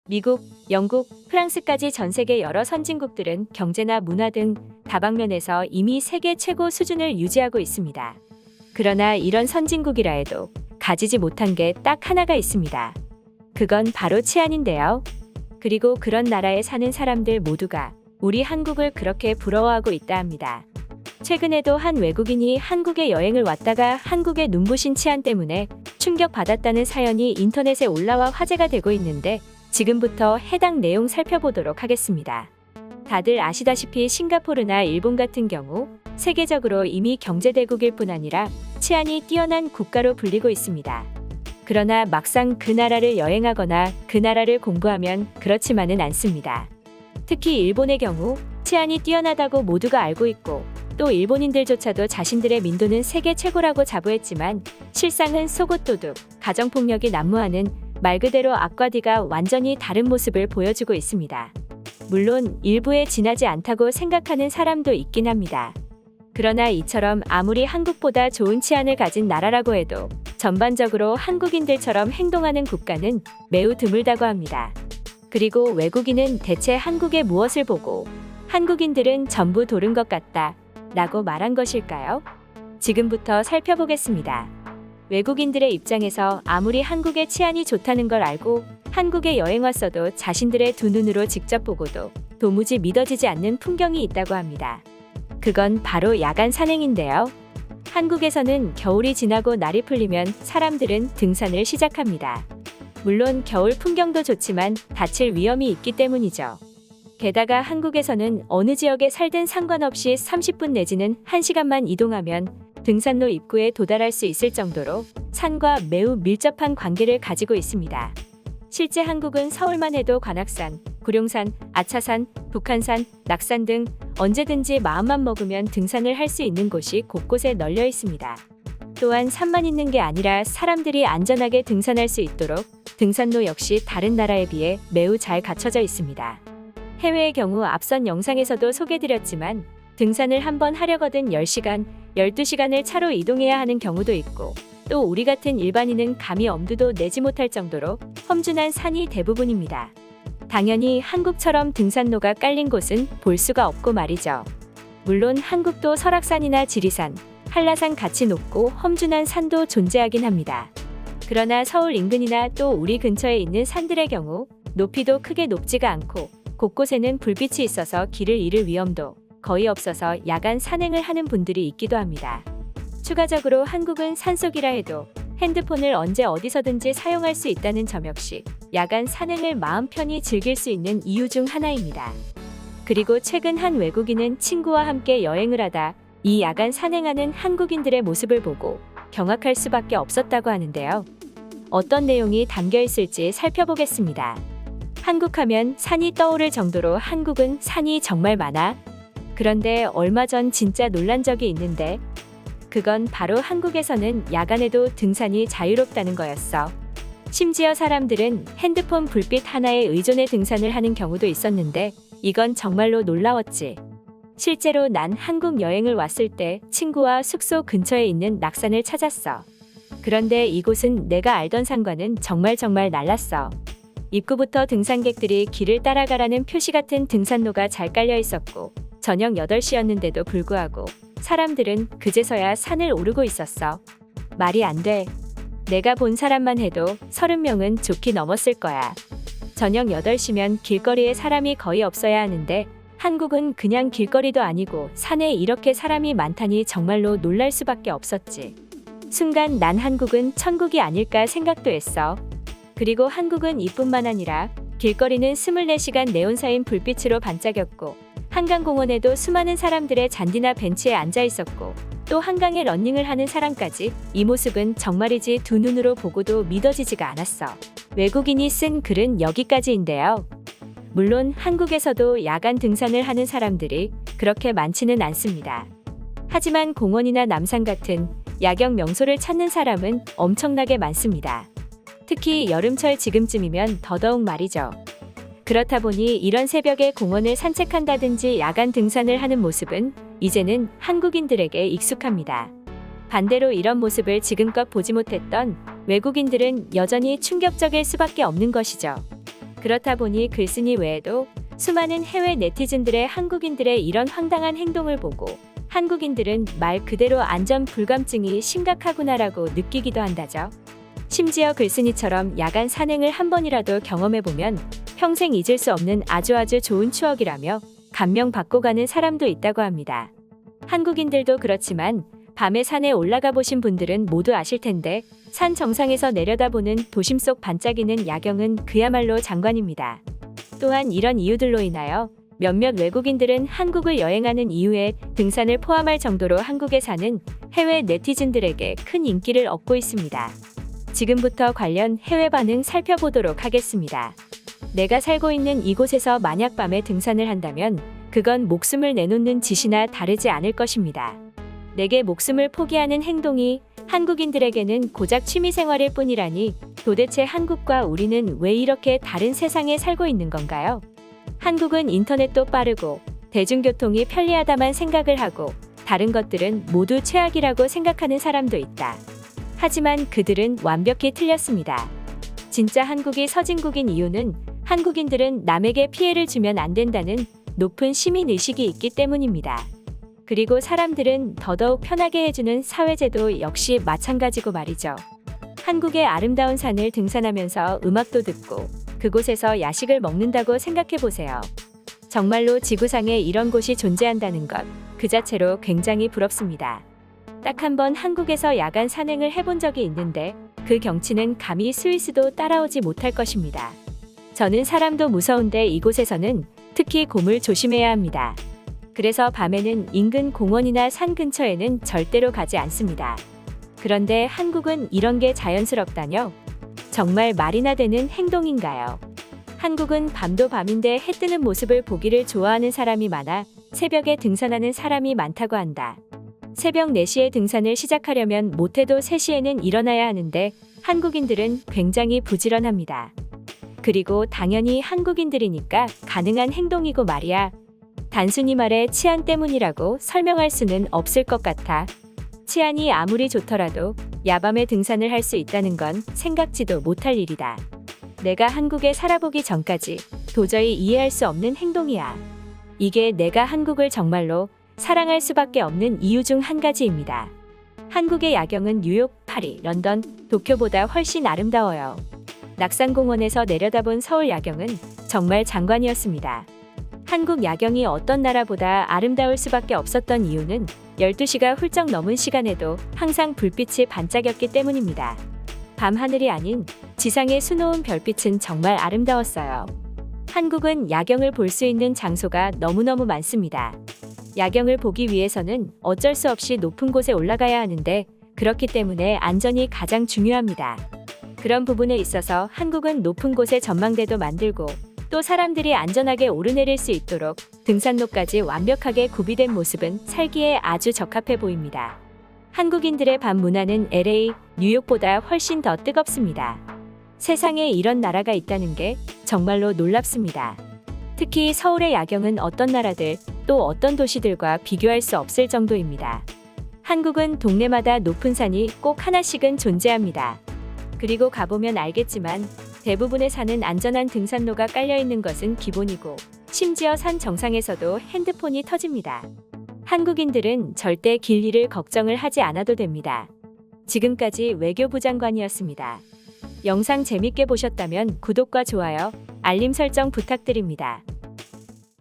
미국, 영국, 프랑스까지 전 세계 여러 선진국들은 경제나 문화 등 다방면에서 이미 세계 최고 수준을 유지하고 있습니다. 그러나 이런 선진국이라 해도 가지지 못한 게 딱 하나가 있습니다. 그건 바로 치안인데요. 그리고 그런 나라에 사는 사람들 모두가 우리 한국을 그렇게 부러워하고 있다 합니다. 최근에도 한 외국인이 한국에 여행을 왔다가 한국의 눈부신 치안 때문에 충격받았다는 사연이 인터넷에 올라와 화제가 되고 있는데 지금부터 해당 내용 살펴보도록 하겠습니다. 다들 아시다시피 싱가포르나 일본 같은 경우 세계적으로 이미 경제대국일 뿐 아니라 치안이 뛰어난 국가로 불리고 있습니다. 그러나 막상 그 나라를 여행하거나 그 나라를 공부하면 그렇지만은 않습니다. 특히 일본의 경우 치안이 뛰어나다고 모두가 알고 있고 또 일본인들조차도 자신들의 민도는 세계 최고라고 자부했지만 실상은 속옷도둑, 가정폭력이 난무하는 말 그대로 악과디가 완전히 다른 모습을 보여주고 있습니다. 물론 일부에 지나지 않다고 생각하는 사람도 있긴 합니다. 그러나 이처럼 아무리 한국보다 좋은 치안을 가진 나라라고 해도 전반적으로 한국인들처럼 행동하는 국가는 매우 드물다고 합니다. 그리고 외국인은 대체 한국의 무엇을 보고 한국인들은 전부 도른 것 같다 라고 말한 것일까요? 지금부터 살펴보겠습니다. 외국인들의 입장에서 아무리 한국의 치안이 좋다는 걸 알고 한국에 여행 왔어도 자신들의 두 눈으로 직접 보고도 도무지 믿어지지 않는 풍경이 있다고 합니다. 그건 바로 야간 산행인데요. 한국에서는 겨울이 지나고 날이 풀리면 사람들은 등산을 시작합니다. 물론 겨울 풍경도 좋지만 다칠 위험이 있기 때문이죠. 게다가 한국에서는 어느 지역에 살든 상관없이 30분 내지는 1시간만 이동하면 등산로 입구에 도달할 수 있을 정도로 산과 매우 밀접한 관계를 가지고 있습니다. 실제 한국은 서울만 해도 관악산, 구룡산, 아차산, 북한산, 낙산 등 언제든지 마음만 먹으면 등산을 할 수 있는 곳이 곳곳에 널려 있습니다. 또한 산만 있는 게 아니라 사람들이 안전하게 등산할 수 있도록 등산로 역시 다른 나라에 비해 매우 잘 갖춰져 있습니다. 해외의 경우 앞선 영상에서도 소개드렸지만 등산을 한번 하려거든 10시간, 12시간을 차로 이동해야 하는 경우도 있고 또 우리 같은 일반인은 감히 엄두도 내지 못할 정도로 험준한 산이 대부분입니다. 당연히 한국처럼 등산로가 깔린 곳은 볼 수가 없고 말이죠. 물론 한국도 설악산이나 지리산, 한라산 같이 높고 험준한 산도 존재하긴 합니다. 그러나 서울 인근이나 또 우리 근처에 있는 산들의 경우 높이도 크게 높지가 않고 곳곳에는 불빛이 있어서 길을 잃을 위험도 거의 없어서 야간 산행을 하는 분들이 있기도 합니다. 추가적으로 한국은 산속이라 해도 핸드폰을 언제 어디서든지 사용할 수 있다는 점 역시 야간 산행을 마음 편히 즐길 수 있는 이유 중 하나입니다. 그리고 최근 한 외국인은 친구와 함께 여행을 하다 이 야간 산행하는 한국인들의 모습을 보고 경악할 수밖에 없었다고 하는데요. 어떤 내용이 담겨 있을지 살펴보겠습니다. 한국하면 산이 떠오를 정도로 한국은 산이 정말 많아? 그런데 얼마 전 진짜 놀란 적이 있는데 그건 바로 한국에서는 야간에도 등산이 자유롭다는 거였어. 심지어 사람들은 핸드폰 불빛 하나에 의존해 등산을 하는 경우도 있었는데 이건 정말로 놀라웠지. 실제로 난 한국 여행을 왔을 때 친구와 숙소 근처에 있는 낙산을 찾았어. 그런데 이곳은 내가 알던 산과는 정말 달랐어. 입구부터 등산객들이 길을 따라가라는 표시 같은 등산로가 잘 깔려 있었고 저녁 8시였는데도 불구하고 사람들은 그제서야 산을 오르고 있었어. 말이 안 돼. 내가 본 사람만 해도 30명은 좋게 넘었을 거야. 저녁 8시면 길거리에 사람이 거의 없어야 하는데 한국은 그냥 길거리도 아니고 산에 이렇게 사람이 많다니 정말로 놀랄 수밖에 없었지. 순간 난 한국은 천국이 아닐까 생각도 했어. 그리고 한국은 이뿐만 아니라 길거리는 24시간 네온사인 불빛으로 반짝였고 한강공원에도 수많은 사람들의 잔디나 벤치에 앉아 있었고 또 한강에 러닝을 하는 사람까지 이 모습은 정말이지 두 눈으로 보고도 믿어지지가 않았어. 외국인이 쓴 글은 여기까지인데요. 물론 한국에서도 야간 등산을 하는 사람들이 그렇게 많지는 않습니다. 하지만 공원이나 남산 같은 야경 명소를 찾는 사람은 엄청나게 많습니다. 특히 여름철 지금쯤이면 더더욱 말이죠. 그렇다 보니 이런 새벽에 공원을 산책한다든지 야간 등산을 하는 모습은 이제는 한국인들에게 익숙합니다. 반대로 이런 모습을 지금껏 보지 못했던 외국인들은 여전히 충격적일 수밖에 없는 것이죠. 그렇다 보니 글쓴이 외에도 수많은 해외 네티즌들의 한국인들의 이런 황당한 행동을 보고 한국인들은 말 그대로 안전 불감증이 심각하구나라고 느끼기도 한다죠. 심지어 글쓴이처럼 야간 산행을 한 번이라도 경험해보면 평생 잊을 수 없는 아주 좋은 추억이라며 감명받고 가는 사람도 있다고 합니다. 한국인들도 그렇지만 밤에 산에 올라가 보신 분들은 모두 아실 텐데 산 정상에서 내려다보는 도심 속 반짝이는 야경은 그야말로 장관입니다. 또한 이런 이유들로 인하여 몇몇 외국인들은 한국을 여행하는 이유에 등산을 포함할 정도로 한국에 사는 해외 네티즌들에게 큰 인기를 얻고 있습니다. 지금부터 관련 해외 반응 살펴보도록 하겠습니다. 내가 살고 있는 이곳에서 만약 밤에 등산을 한다면 그건 목숨을 내놓는 짓이나 다르지 않을 것입니다. 내게 목숨을 포기하는 행동이 한국인들에게는 고작 취미생활일 뿐이라니 도대체 한국과 우리는 왜 이렇게 다른 세상에 살고 있는 건가요? 한국은 인터넷도 빠르고 대중교통이 편리하다만 생각을 하고 다른 것들은 모두 최악이라고 생각하는 사람도 있다. 하지만 그들은 완벽히 틀렸습니다. 진짜 한국이 선진국인 이유는 한국인들은 남에게 피해를 주면 안 된다는 높은 시민의식이 있기 때문입니다. 그리고 사람들은 더더욱 편하게 해주는 사회제도 역시 마찬가지고 말이죠. 한국의 아름다운 산을 등산하면서 음악도 듣고 그곳에서 야식을 먹는다고 생각해보세요. 정말로 지구상에 이런 곳이 존재한다는 것 그 자체로 굉장히 부럽습니다. 딱 한 번 한국에서 야간 산행을 해본 적이 있는데 그 경치는 감히 스위스도 따라오지 못할 것입니다. 저는 사람도 무서운데 이곳에서는 특히 곰을 조심해야 합니다. 그래서 밤에는 인근 공원이나 산 근처에는 절대로 가지 않습니다. 그런데 한국은 이런 게 자연스럽다뇨? 정말 말이나 되는 행동인가요? 한국은 밤도 밤인데 해 뜨는 모습을 보기를 좋아하는 사람이 많아 새벽에 등산하는 사람이 많다고 한다. 새벽 4시에 등산을 시작하려면 못해도 3시에는 일어나야 하는데 한국인들은 굉장히 부지런합니다. 그리고 당연히 한국인들이니까 가능한 행동이고 말이야. 단순히 말해 치안 때문이라고 설명할 수는 없을 것 같아. 치안이 아무리 좋더라도 야밤에 등산을 할 수 있다는 건 생각지도 못할 일이다. 내가 한국에 살아보기 전까지 도저히 이해할 수 없는 행동이야. 이게 내가 한국을 정말로 사랑할 수밖에 없는 이유 중 한 가지입니다. 한국의 야경은 뉴욕, 파리, 런던, 도쿄보다 훨씬 아름다워요. 낙산공원에서 내려다본 서울 야경은 정말 장관이었습니다. 한국 야경이 어떤 나라보다 아름다울 수밖에 없었던 이유는 12시가 훌쩍 넘은 시간에도 항상 불빛이 반짝였기 때문입니다. 밤하늘이 아닌 지상의 수놓은 별빛은 정말 아름다웠어요. 한국은 야경을 볼 수 있는 장소가 너무너무 많습니다. 야경을 보기 위해서는 어쩔 수 없이 높은 곳에 올라가야 하는데 그렇기 때문에 안전이 가장 중요합니다. 그런 부분에 있어서 한국은 높은 곳에 전망대도 만들고 또 사람들이 안전하게 오르내릴 수 있도록 등산로까지 완벽하게 구비된 모습은 살기에 아주 적합해 보입니다. 한국인들의 밤 문화는 LA, 뉴욕보다 훨씬 더 뜨겁습니다. 세상에 이런 나라가 있다는 게 정말로 놀랍습니다. 특히 서울의 야경은 어떤 나라들 또 어떤 도시들과 비교할 수 없을 정도입니다. 한국은 동네마다 높은 산이 꼭 하나씩은 존재합니다. 그리고 가보면 알겠지만 대부분의 산은 안전한 등산로가 깔려있는 것은 기본이고 심지어 산 정상에서도 핸드폰이 터집니다. 한국인들은 절대 길 잃을 걱정을 하지 않아도 됩니다. 지금까지 외교부 장관이었습니다. 영상 재밌게 보셨다면 구독과 좋아요, 알림 설정 부탁드립니다.